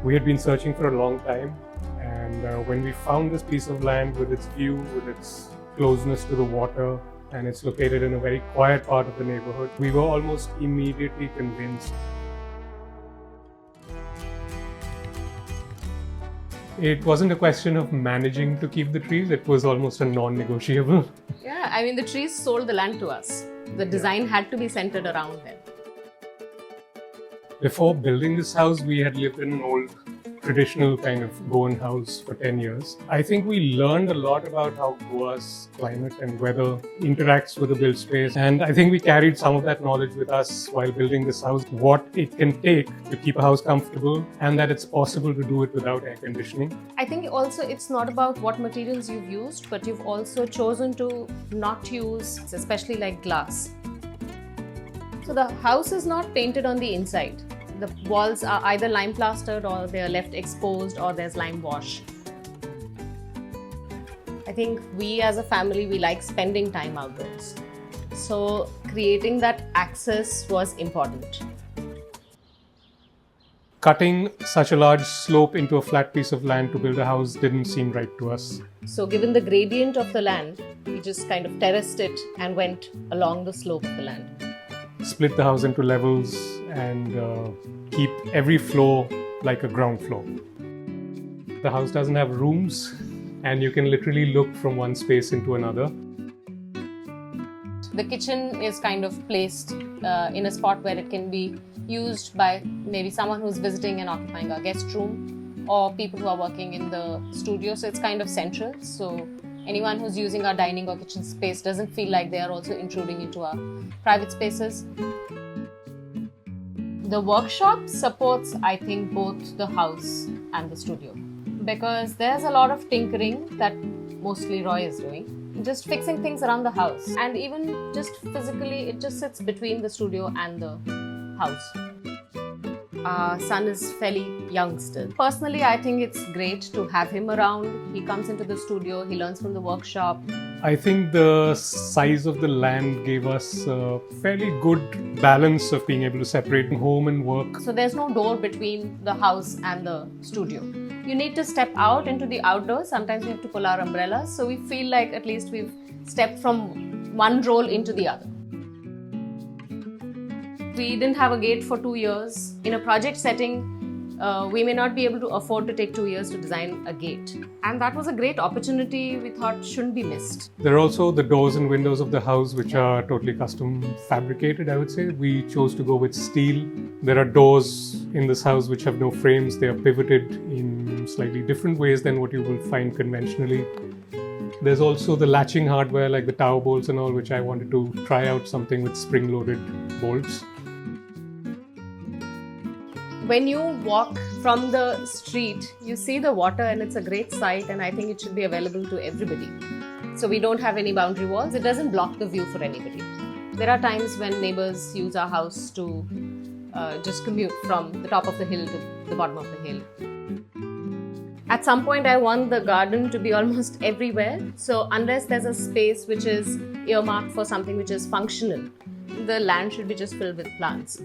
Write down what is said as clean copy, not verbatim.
We had been searching for a long time, and when we found this piece of land with its view, with its closeness to the water, and it's located in a very quiet part of the neighborhood, we were almost immediately convinced. It wasn't a question of managing to keep the trees, it was almost a non-negotiable. Yeah, I mean, the trees sold the land to us. The design had to be centered around them. Before building this house, we had lived in an old traditional kind of Goan house for 10 years. I think we learned a lot about how Goa's climate and weather interacts with the built space. And I think we carried some of that knowledge with us while building this house, what it can take to keep a house comfortable and that it's possible to do it without air conditioning. I think also it's not about what materials you've used, but you've also chosen to not use, especially like glass. So the house is not painted on the inside. The walls are either lime plastered or they're left exposed or there's lime wash. I think we as a family, we like spending time outdoors. So creating that access was important. Cutting such a large slope into a flat piece of land to build a house didn't seem right to us. So given the gradient of the land, we just kind of terraced it and went along the slope of the land. Split the house into levels and keep every floor like a ground floor. The house doesn't have rooms and you can literally look from one space into another. The kitchen is kind of placed in a spot where it can be used by maybe someone who's visiting and occupying our guest room or people who are working in the studio. So it's kind of central. So anyone who's using our dining or kitchen space doesn't feel like they are also intruding into our private spaces. The workshop supports, I think, both the house and the studio because there's a lot of tinkering that mostly Roy is doing, just fixing things around the house, and even just physically it just sits between the studio and the house. Our son is fairly young still. Personally, I think it's great to have him around. He comes into the studio, he learns from the workshop. I think the size of the land gave us a fairly good balance of being able to separate home and work. So there's no door between the house and the studio. You need to step out into the outdoors. Sometimes we have to pull our umbrellas. So we feel like at least we've stepped from one role into the other. We didn't have a gate for 2 years. In a project setting, we may not be able to afford to take 2 years to design a gate. And that was a great opportunity we thought shouldn't be missed. There are also the doors and windows of the house which are totally custom fabricated, I would say. We chose to go with steel. There are doors in this house which have no frames. They are pivoted in slightly different ways than what you will find conventionally. There's also the latching hardware like the tower bolts and all, which I wanted to try out something with spring-loaded bolts. When you walk from the street, you see the water and it's a great sight, and I think it should be available to everybody. So we don't have any boundary walls. It doesn't block the view for anybody. There are times when neighbors use our house to just commute from the top of the hill to the bottom of the hill. At some point, I want the garden to be almost everywhere. So unless there's a space which is earmarked for something which is functional, the land should be just filled with plants.